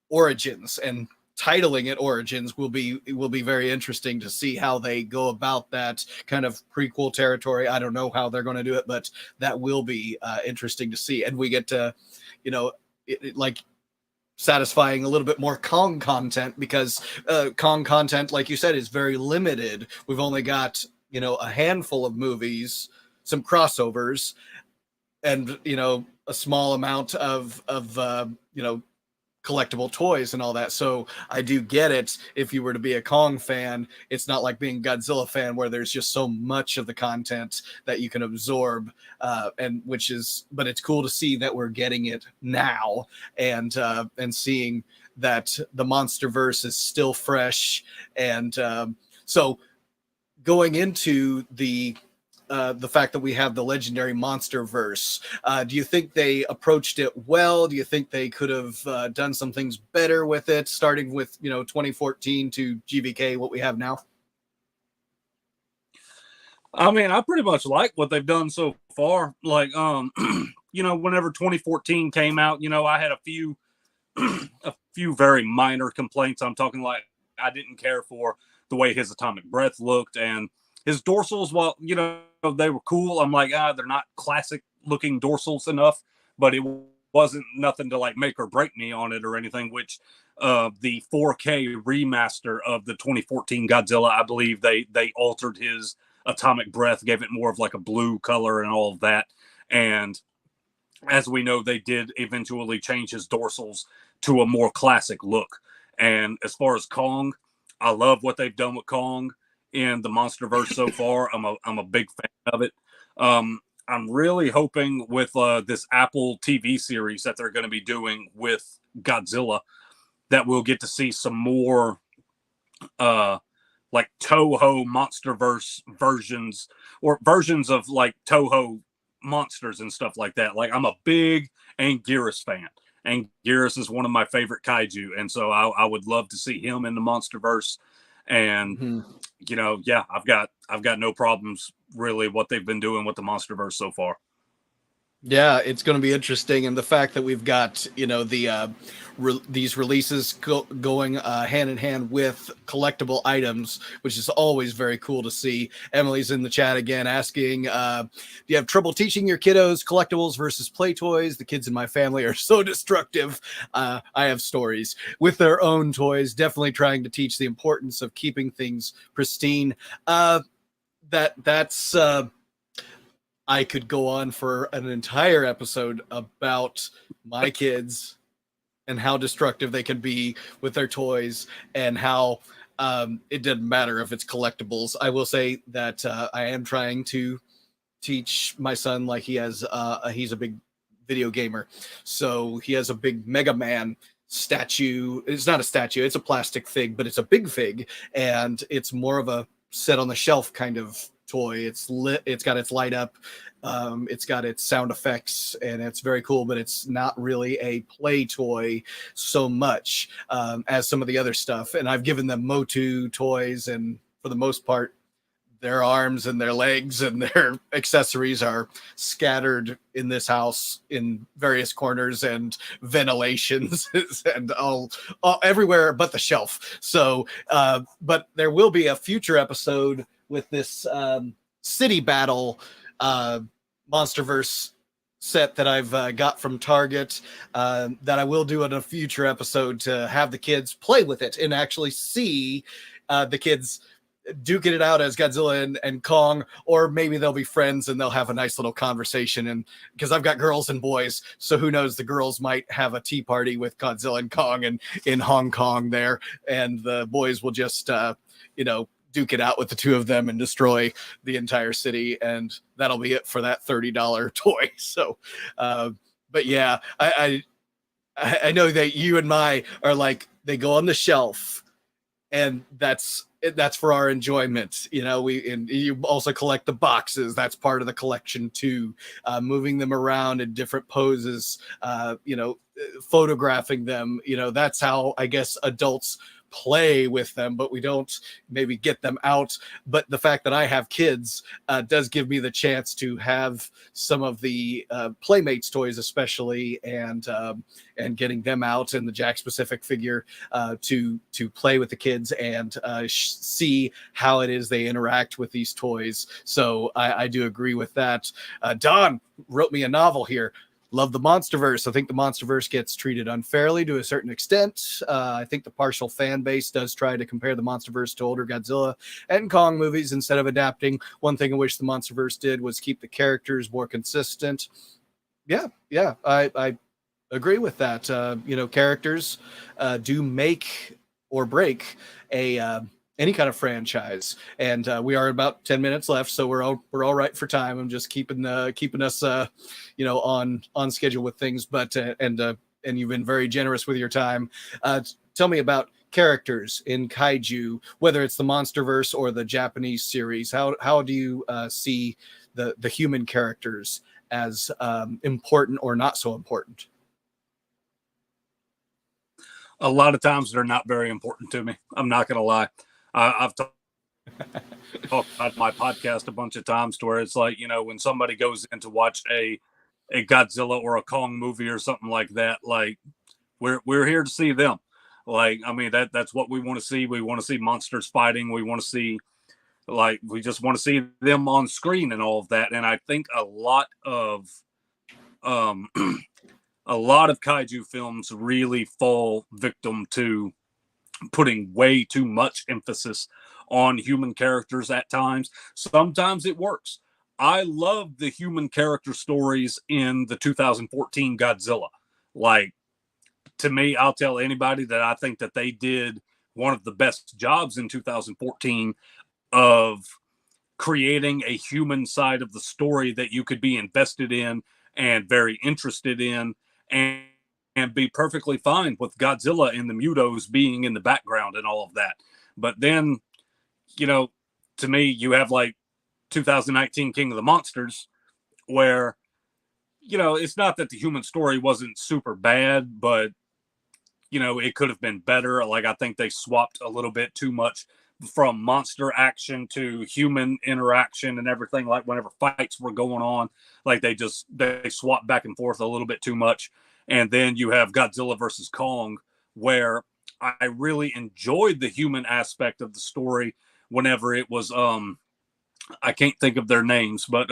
Origins, and titling it Origins will be very interesting to see how they go about that kind of prequel territory. I don't know how they're going to do it, but that will be interesting to see. And we get to, you know, like satisfying a little bit more Kong content, because Kong content, like you said, is very limited. We've only got, you know, a handful of movies, some crossovers, and, you know, a small amount of you know, collectible toys and all that. So I do get it. If you were to be a Kong fan, it's not like being a Godzilla fan where there's just so much of the content that you can absorb, but it's cool to see that we're getting it now, and seeing that the Monsterverse is still fresh. And so going into the fact that we have the legendary Monsterverse, do you think they approached it well? Do you think they could have done some things better with it, starting with, you know, 2014 to GVK, what we have now? I mean, I pretty much like what they've done so far. Like, you know, whenever 2014 came out, you know, I had a few very minor complaints. I'm talking like I didn't care for the way his atomic breath looked, and his dorsals, well, they were cool. I'm like, they're not classic looking dorsals enough, but it wasn't nothing to like make or break me on it or anything. Which the 4K remaster of the 2014 Godzilla, I believe they altered his atomic breath, gave it more of like a blue color and all of that. And as we know, they did eventually change his dorsals to a more classic look. And as far as Kong, I love what they've done with Kong in the Monsterverse so far. I'm a big fan of it. I'm really hoping with this Apple TV series that they're going to be doing with Godzilla that we'll get to see some more like Toho Monsterverse versions or versions of like Toho monsters and stuff like that. Like I'm a big Anguirus fan. Anguirus is one of my favorite kaiju, and so I would love to see him in the Monsterverse. And you know, yeah, I've got no problems really what they've been doing with the Monsterverse so far. Yeah, it's going to be interesting, and the fact that we've got these releases going hand in hand with collectible items, which is always very cool to see. Emily's in the chat again asking, do you have trouble teaching your kiddos collectibles versus play toys? The kids in my family are so destructive. I have stories with their own toys. Definitely trying to teach the importance of keeping things pristine. That's. I could go on for an entire episode about my kids and how destructive they can be with their toys, and how it doesn't matter if it's collectibles. I will say that I am trying to teach my son, like he's a big video gamer. So he has a big Mega Man statue. It's not a statue, it's a plastic fig, but it's a big fig, and it's more of a set on the shelf kind of toy. It's lit, it's got its light up, it's got its sound effects, and it's very cool, but it's not really a play toy so much as some of the other stuff. And I've given them Motu toys, and for the most part their arms and their legs and their accessories are scattered in this house in various corners and ventilations and all everywhere but the shelf. So but there will be a future episode with this city battle Monsterverse set that I've got from Target that I will do in a future episode to have the kids play with it and actually see the kids duking it out as Godzilla and Kong, or maybe they'll be friends and they'll have a nice little conversation. And because I've got girls and boys, so who knows, the girls might have a tea party with Godzilla and Kong and in Hong Kong there, and the boys will just duke it out with the two of them and destroy the entire city, and that'll be it for that $30 toy. So but yeah, I know that you and my are like, they go on the shelf, and that's for our enjoyment. And you also collect the boxes. That's part of the collection too. Moving them around in different poses, photographing them. That's how I guess adults play with them, but we don't maybe get them out. But the fact that I have kids does give me the chance to have some of the Playmates toys, especially, and getting them out, and the Jack Specific figure to play with the kids and see how it is they interact with these toys. So I do agree with that. Don wrote me a novel here. Love the Monsterverse. I think the Monsterverse gets treated unfairly to a certain extent. I think the partial fan base does try to compare the Monsterverse to older Godzilla and Kong movies instead of adapting. One thing I wish the Monsterverse did was keep the characters more consistent. Yeah, I agree with that. Characters do make or break any kind of franchise, and we are about 10 minutes left, so we're all right for time. I'm just keeping us on schedule with things, but and you've been very generous with your time. Tell me about characters in kaiju, whether it's the Monsterverse or the Japanese series. How do you see the human characters as important or not so important? A lot of times they're not very important to me. I'm not going to lie. I've talked about my podcast a bunch of times to where it's like, when somebody goes in to watch a Godzilla or a Kong movie or something like that, like we're here to see them. Like, I mean, that's what we want to see. We want to see monsters fighting. We want to see, like, we just want to see them on screen and all of that. And I think a lot of a lot of kaiju films really fall victim to putting way too much emphasis on human characters at times. Sometimes it works. I love the human character stories in the 2014 Godzilla. Like, to me, I'll tell anybody that I think that they did one of the best jobs in 2014 of creating a human side of the story that you could be invested in and very interested in, and be perfectly fine with Godzilla and the Mutos being in the background and all of that. But then, you know, to me, you have like 2019 King of the Monsters, where, you know, it's not that the human story wasn't super bad, but, you know, it could have been better. Like, I think they swapped a little bit too much from monster action to human interaction and everything. Like, whenever fights were going on, like they swapped back and forth a little bit too much. And then you have Godzilla versus Kong, where I really enjoyed the human aspect of the story whenever it was I can't think of their names, but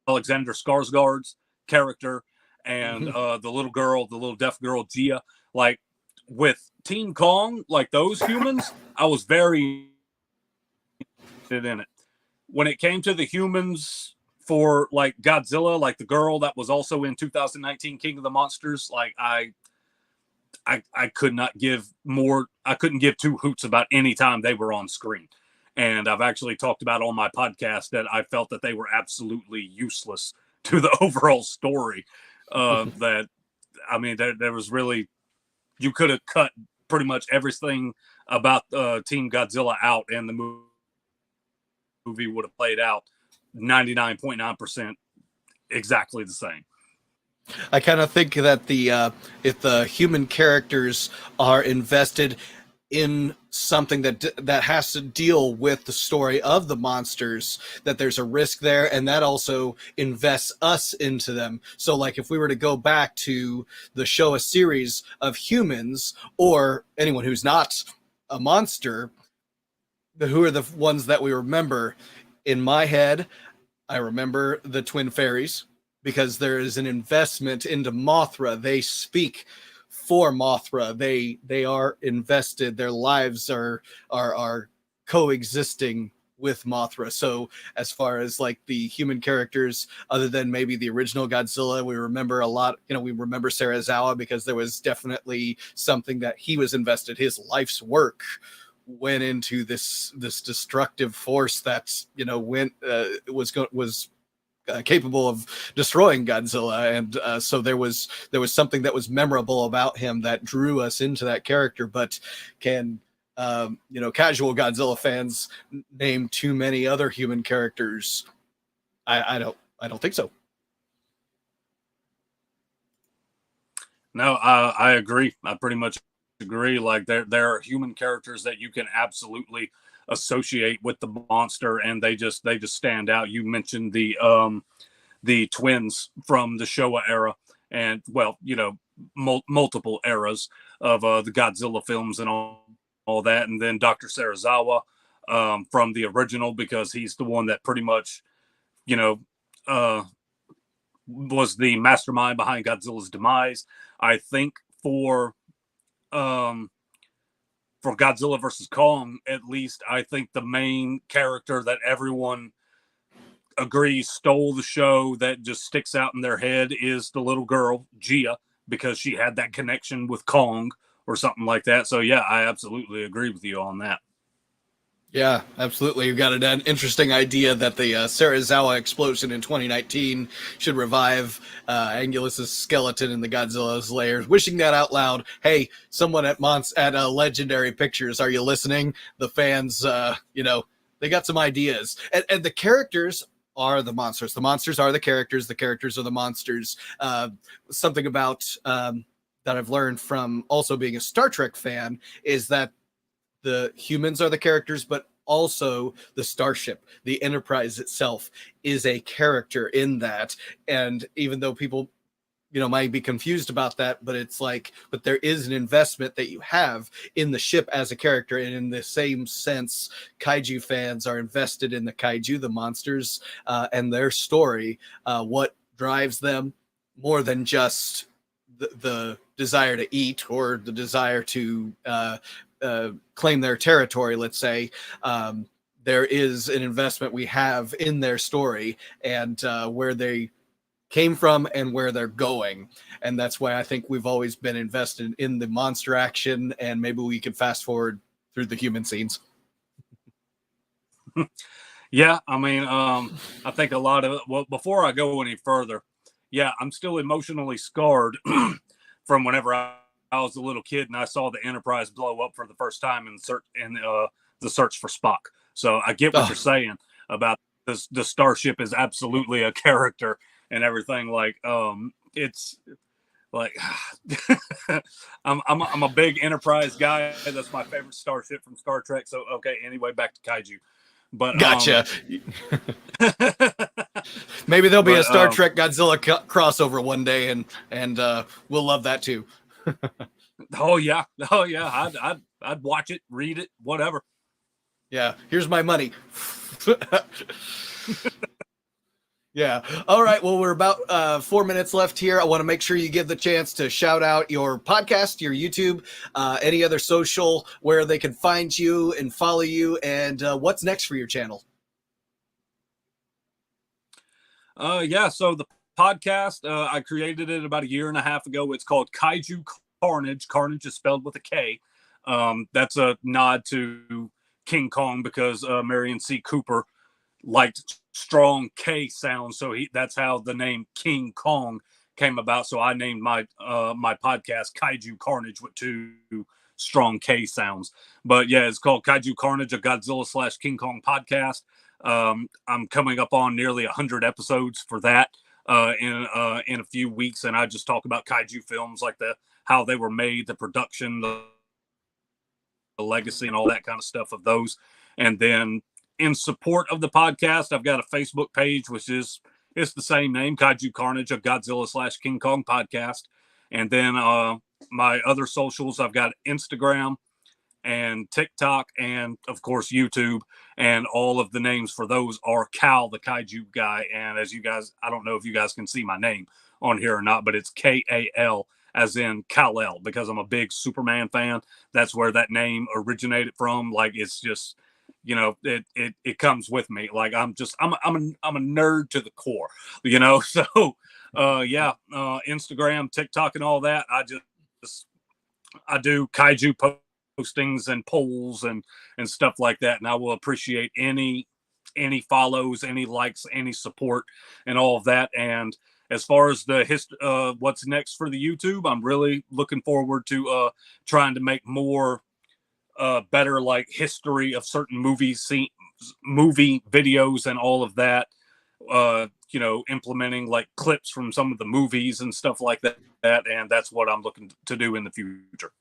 Alexander Skarsgård's character and the little girl, the little deaf girl Gia. Like, with Team Kong, like those humans, I was very interested in it. When it came to the humans for like Godzilla, like the girl that was also in 2019 King of the Monsters, like I could not give more. I couldn't give two hoots about any time they were on screen. And I've actually talked about on my podcast that I felt that they were absolutely useless to the overall story. That, I mean, there was really, you could have cut pretty much everything about Team Godzilla out, and the movie would have played out 99.9% exactly the same. I kind of think that if the human characters are invested in something that has to deal with the story of the monsters, that there's a risk there, and that also invests us into them. So like if we were to go back to the show a series of humans, or anyone who's not a monster, who are the ones that we remember? In my head, I remember the Twin Fairies, because there is an investment into Mothra. They speak for Mothra. They are invested. Their lives are coexisting with Mothra. So as far as like the human characters, other than maybe the original Godzilla, we remember a lot. You know, we remember Serizawa because there was definitely something that he was invested. His life's work went into this destructive force that, you know, was capable of destroying Godzilla, and so there was something that was memorable about him that drew us into that character. But can you know, casual Godzilla fans name too many other human characters? I don't think so. No, I agree. I pretty much agree. Like, there are human characters that you can absolutely associate with the monster, and they just stand out. You mentioned the twins from the Showa era, and, well, you know, multiple eras of the Godzilla films and all that, and then Dr. Serizawa from the original, because he's the one that pretty much, you know, was the mastermind behind Godzilla's demise. I think for Godzilla versus Kong, at least, I think the main character that everyone agrees stole the show, that just sticks out in their head, is the little girl, Gia, because she had that connection with Kong or something like that. So yeah, I absolutely agree with you on that. Yeah, absolutely. You've got an interesting idea that the Serizawa explosion in 2019 should revive Angulus's skeleton in the Godzilla's lair. Wishing that out loud. Hey, someone at Legendary Pictures, are you listening? The fans, you know, they got some ideas. And the characters are the monsters. The monsters are the characters. The characters are the monsters. Something about that I've learned from also being a Star Trek fan is that the humans are the characters, but also the starship, the Enterprise itself, is a character in that. And even though people, you know, might be confused about that, but it's like, but there is an investment that you have in the ship as a character. And in the same sense, kaiju fans are invested in the kaiju, the monsters, and their story, what drives them, more than just the desire to eat or the desire to claim their territory, let's say, there is an investment we have in their story and where they came from and where they're going. And that's why I think we've always been invested in the monster action, and maybe we could fast forward through the human scenes. Yeah, I mean, I think a lot of it, well, before I go any further, yeah, I'm still emotionally scarred from whenever I was a little kid and I saw the Enterprise blow up for the first time in the search for Spock. So I get what you're saying about this. The starship is absolutely a character and everything. Like, it's like I'm a big Enterprise guy. That's my favorite starship from Star Trek. So okay, anyway, back to Kaiju. But gotcha. Maybe there'll be a Star Trek Godzilla crossover one day, and we'll love that too. Oh yeah. I'd watch it, read it, whatever. Yeah, here's my money. Yeah. All right. Well, we're about 4 minutes left here. I want to make sure you give the chance to shout out your podcast, your YouTube, any other social where they can find you and follow you, and what's next for your channel. Yeah. So the podcast, I created it about 1.5 years ago. It's called Kaiju Carnage. Carnage is spelled with a K. That's a nod to King Kong because Marion C. Cooper liked strong K sounds, so that's how the name King Kong came about. So I named my my podcast Kaiju Carnage with 2 strong K sounds. But yeah, it's called Kaiju Carnage, a Godzilla / King Kong podcast. I'm coming up on nearly 100 episodes for that in a few weeks, and I just talk about kaiju films, like how they were made, the production, the legacy, and all that kind of stuff of those. And then in support of the podcast, I've got a Facebook page, which it's the same name, Kaiju Carnage, a Godzilla / King Kong podcast. And then my other socials, I've got Instagram and TikTok and, of course, YouTube. And all of the names for those are Kal the Kaiju Guy. And as you guys, I don't know if you guys can see my name on here or not, but it's Kal as in Kal-El, because I'm a big Superman fan. That's where that name originated from. Like, it's just, you know, it comes with me. Like, I'm a nerd to the core, you know? So, yeah, Instagram, TikTok, and all that. I do kaiju postings and polls and stuff like that. And I will appreciate any follows, any likes, any support, and all of that. And as far as the what's next for the YouTube, I'm really looking forward to trying to make more better, like, history of certain movie videos and all of that. You know, implementing like clips from some of the movies and stuff like that. And that's what I'm looking to do in the future.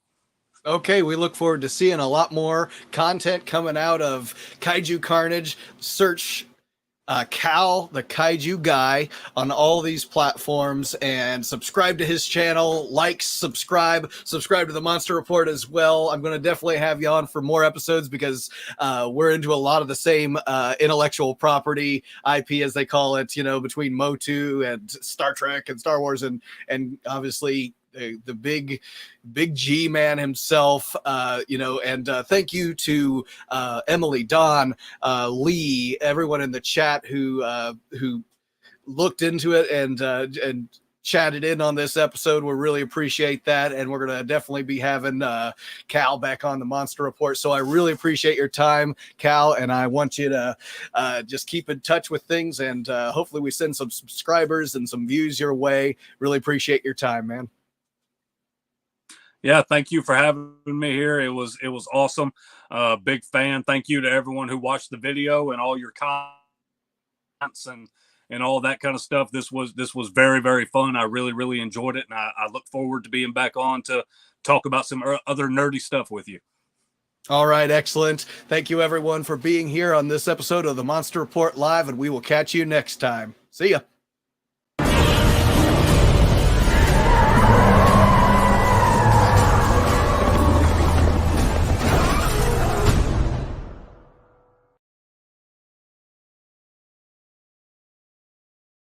Okay, we look forward to seeing a lot more content coming out of Kaiju Carnage. Search Kal the Kaiju Guy on all these platforms and subscribe to his channel. Subscribe to the Monster Report as well. I'm going to definitely have you on for more episodes because we're into a lot of the same intellectual property, IP as they call it, you know, between Motu and Star Trek and Star Wars and obviously the big G man himself, you know, and thank you to Emily, Don, Lee, everyone in the chat who looked into it and chatted in on this episode. We really appreciate that, and we're gonna definitely be having Kal back on the Monster Report. So I really appreciate your time, Kal, and I want you to just keep in touch with things, and hopefully we send some subscribers and some views your way. Really appreciate your time, man. Yeah, thank you for having me here. It was awesome. Big fan. Thank you to everyone who watched the video and all your comments and all that kind of stuff. This was very, very fun. I really enjoyed it, and I look forward to being back on to talk about some other nerdy stuff with you. All right, excellent. Thank you, everyone, for being here on this episode of the Monster Report Live, and we will catch you next time. See ya.